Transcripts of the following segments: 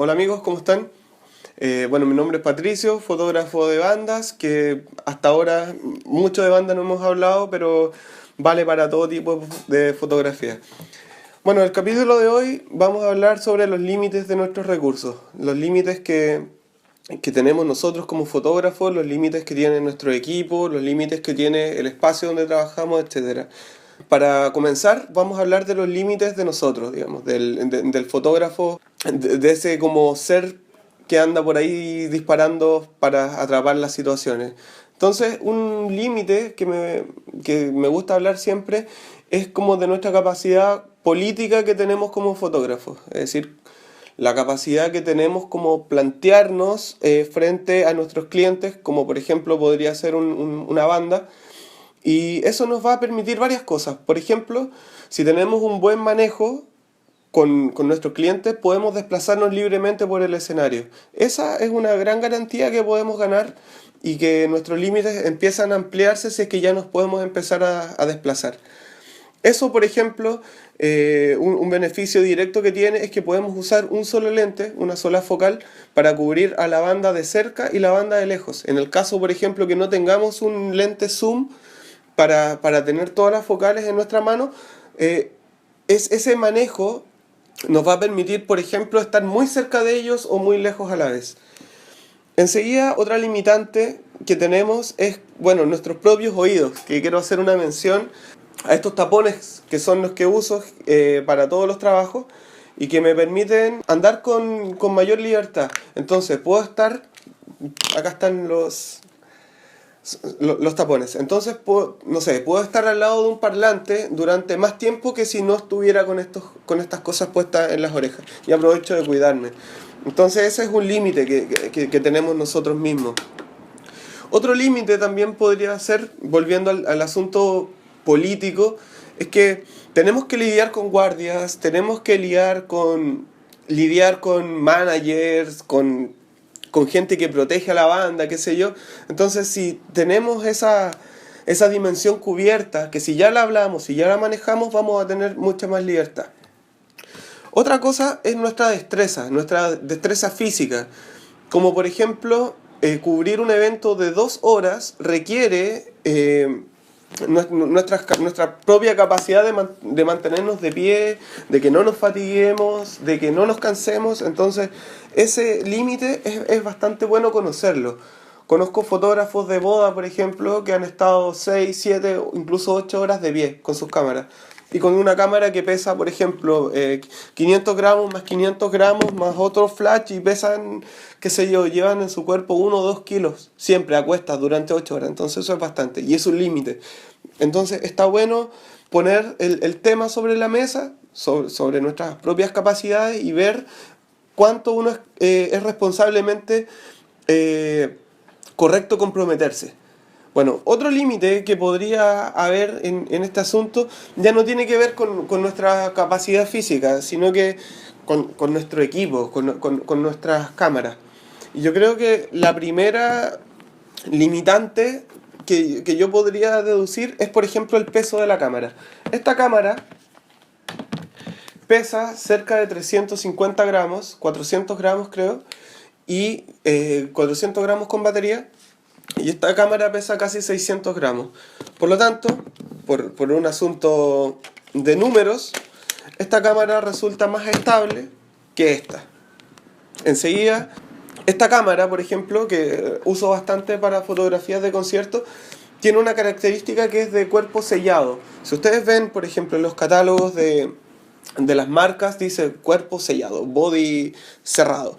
Hola amigos, ¿cómo están? Bueno, mi nombre es Patricio, fotógrafo de bandas, que hasta ahora mucho de banda no hemos hablado, pero vale para todo tipo de fotografía. Bueno, el capítulo de hoy vamos a hablar sobre los límites de nuestros recursos, los límites que tenemos nosotros como fotógrafos, los límites que tiene nuestro equipo, los límites que tiene el espacio donde trabajamos, etcétera. Para comenzar, vamos a hablar de los límites de nosotros, digamos, del fotógrafo, de ese como ser que anda por ahí disparando para atrapar las situaciones. Entonces, un límite que me gusta hablar siempre es como de nuestra capacidad política que tenemos como fotógrafos. Es decir, la capacidad que tenemos como plantearnos frente a nuestros clientes, como por ejemplo podría ser una banda, y eso nos va a permitir varias cosas. Por ejemplo, si tenemos un buen manejo con nuestros clientes, podemos desplazarnos libremente por el escenario. Esa es una gran garantía que podemos ganar y que nuestros límites empiezan a ampliarse si es que ya nos podemos empezar a desplazar. Eso, por ejemplo, un beneficio directo que tiene es que podemos usar un solo lente, una sola focal, para cubrir a la banda de cerca y la banda de lejos. En el caso, por ejemplo, que no tengamos un lente zoom para tener todas las focales en nuestra mano, ese manejo nos va a permitir, por ejemplo, estar muy cerca de ellos o muy lejos a la vez. Enseguida, otra limitante que tenemos es, bueno, nuestros propios oídos, que quiero hacer una mención a estos tapones que son los que uso para todos los trabajos y que me permiten andar con mayor libertad. Entonces, puedo estar, acá están los tapones. Entonces, no sé, puedo estar al lado de un parlante durante más tiempo que si no estuviera con estas cosas puestas en las orejas. Y aprovecho de cuidarme. Entonces, ese es un límite que tenemos nosotros mismos. Otro límite también podría ser, volviendo al asunto político, es que tenemos que lidiar con guardias, tenemos que lidiar con managers, con gente que protege a la banda, qué sé yo. Entonces, si tenemos esa dimensión cubierta, que si ya la hablamos, si ya la manejamos, vamos a tener mucha más libertad. Otra cosa es nuestra destreza física. Como por ejemplo, cubrir un evento de 2 horas requiere nuestra propia capacidad de mantenernos de pie, de que no nos fatiguemos, de que no nos cansemos. Entonces, ese límite es bastante bueno conocerlo. Conozco fotógrafos de boda, por ejemplo, que han estado 6 7 incluso 8 horas de pie con sus cámaras. Y con una cámara que pesa, por ejemplo, 500 gramos más 500 gramos más otro flash y pesan, qué sé yo, llevan en su cuerpo 1 o 2 kilos, siempre a cuestas durante 8 horas. Entonces eso es bastante y es un límite. Entonces está bueno poner el tema sobre la mesa, sobre nuestras propias capacidades y ver cuánto uno es responsablemente correcto comprometerse. Bueno, otro límite que podría haber en este asunto ya no tiene que ver con nuestra capacidad física, sino que con nuestro equipo, con nuestras cámaras. Y yo creo que la primera limitante que yo podría deducir es, por ejemplo, el peso de la cámara. Esta cámara pesa cerca de 350 gramos, 400 gramos creo, y 400 gramos con batería. Y esta cámara pesa casi 600 gramos. Por lo tanto, por un asunto de números, esta cámara resulta más estable que esta. Enseguida, esta cámara, por ejemplo, que uso bastante para fotografías de conciertos, tiene una característica que es de cuerpo sellado. Si ustedes ven, por ejemplo, en los catálogos de las marcas, dice cuerpo sellado, body cerrado.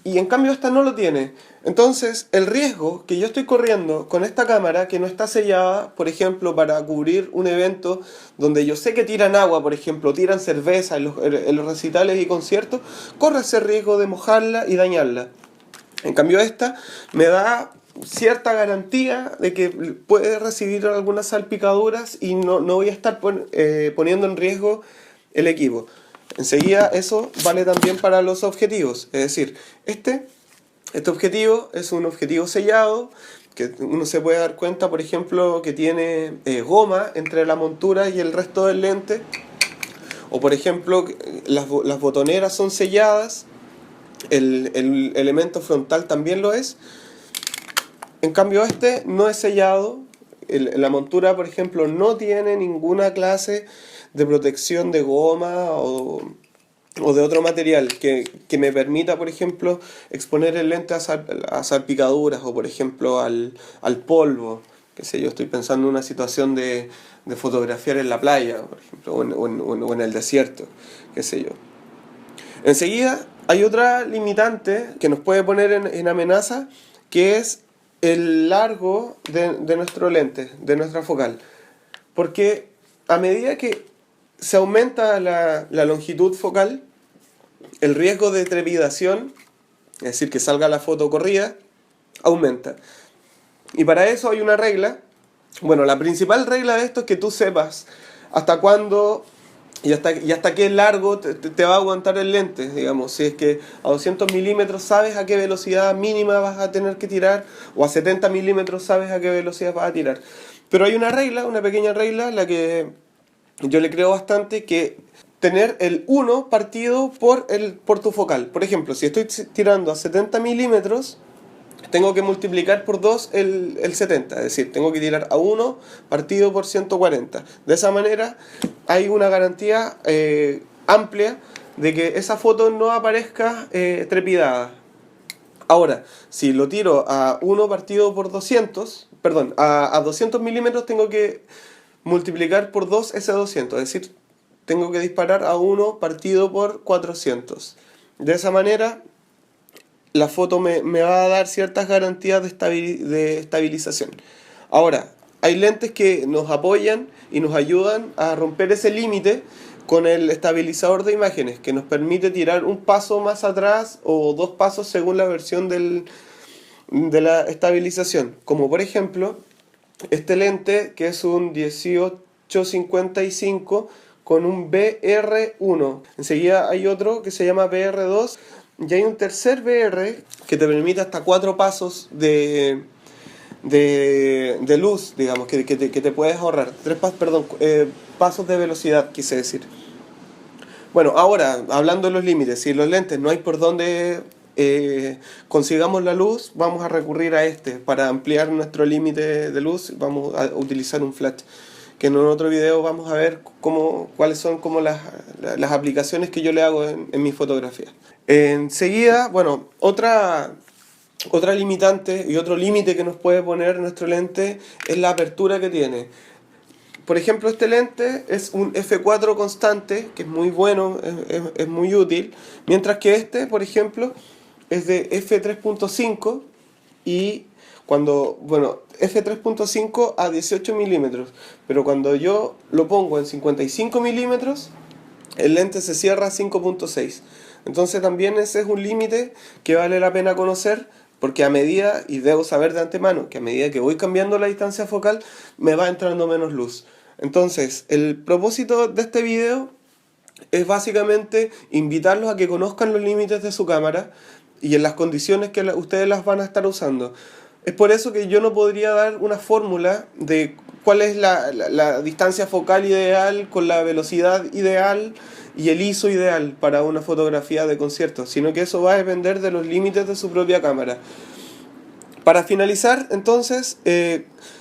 Y en cambio esta no lo tiene. Entonces, el riesgo que yo estoy corriendo con esta cámara que no está sellada, por ejemplo, para cubrir un evento donde yo sé que tiran agua, por ejemplo, tiran cerveza en los recitales y conciertos, corre ese riesgo de mojarla y dañarla. En cambio esta me da cierta garantía de que puede recibir algunas salpicaduras y no voy a estar poniendo en riesgo el equipo. Enseguida eso vale también para los objetivos, es decir, este objetivo es un objetivo sellado, que uno se puede dar cuenta, por ejemplo, que tiene goma entre la montura y el resto del lente, o por ejemplo, las botoneras son selladas, el elemento frontal también lo es. En cambio este no es sellado. La montura, por ejemplo, no tiene ninguna clase de protección de goma o de otro material que me permita, por ejemplo, exponer el lente a salpicaduras o, por ejemplo, al polvo. Qué sé yo, estoy pensando en una situación de fotografiar en la playa, por ejemplo, o en el desierto, qué sé yo. Enseguida hay otra limitante que nos puede poner en amenaza, que es el largo de nuestro lente, de nuestra focal. Porque a medida que se aumenta la longitud focal, el riesgo de trepidación, es decir, que salga la foto corrida, aumenta. Y para eso hay una regla. Bueno, la principal regla de esto es que tú sepas hasta cuándo y hasta qué largo te va a aguantar el lente, digamos. Si es que a 200 milímetros sabes a qué velocidad mínima vas a tener que tirar, o a 70 milímetros sabes a qué velocidad vas a tirar. Pero hay una regla, una pequeña regla, la que yo le creo bastante, que tener el 1 partido por tu focal. Por ejemplo, si estoy tirando a 70 milímetros, tengo que multiplicar por 2 el 70, es decir, tengo que tirar a 1 partido por 140. De esa manera hay una garantía amplia de que esa foto no aparezca trepidada. Ahora, si lo tiro a 1 partido por 200, perdón, a 200 milímetros tengo que multiplicar por 2 ese 200, es decir, tengo que disparar a 1 partido por 400. De esa manera la foto me va a dar ciertas garantías de estabilización. Ahora, hay lentes que nos apoyan y nos ayudan a romper ese límite con el estabilizador de imágenes, que nos permite tirar un paso más atrás o 2 pasos según la versión de la estabilización. Como por ejemplo, este lente que es un 1855 con un BR1. Enseguida hay otro que se llama BR2. Y hay un tercer VR que te permite hasta 4 pasos de luz, digamos, que te puedes ahorrar. 3 pasos de velocidad, quise decir. Bueno, ahora, hablando de los límites, si los lentes no hay por dónde consigamos la luz, vamos a recurrir a este. Para ampliar nuestro límite de luz, vamos a utilizar un flash. Que en otro video vamos a ver cuáles son como las aplicaciones que yo le hago en mi fotografía. Enseguida, bueno, otra limitante y otro límite que nos puede poner nuestro lente es la apertura que tiene. Por ejemplo, este lente es un f4 constante, que es muy bueno, es muy útil, mientras que este, por ejemplo, es de f3.5 y f3.5 a 18 milímetros, pero cuando yo lo pongo en 55 milímetros, el lente se cierra a 5.6. Entonces también ese es un límite que vale la pena conocer, porque a medida, y debo saber de antemano, que a medida que voy cambiando la distancia focal, me va entrando menos luz. Entonces, el propósito de este video es básicamente invitarlos a que conozcan los límites de su cámara y en las condiciones que ustedes las van a estar usando. Es por eso que yo no podría dar una fórmula de cuál es la distancia focal ideal con la velocidad ideal y el ISO ideal para una fotografía de concierto, sino que eso va a depender de los límites de su propia cámara. Para finalizar, entonces,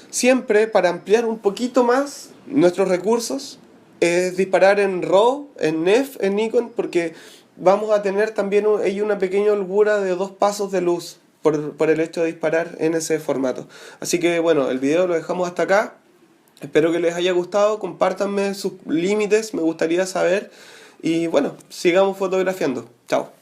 siempre para ampliar un poquito más nuestros recursos, es disparar en RAW, en NEF, en Nikon, porque vamos a tener también una pequeña holgura de 2 pasos de luz por el hecho de disparar en ese formato. Así que bueno, el video lo dejamos hasta acá. Espero que les haya gustado, compártanme sus límites, me gustaría saber. Y bueno, sigamos fotografiando. Chao.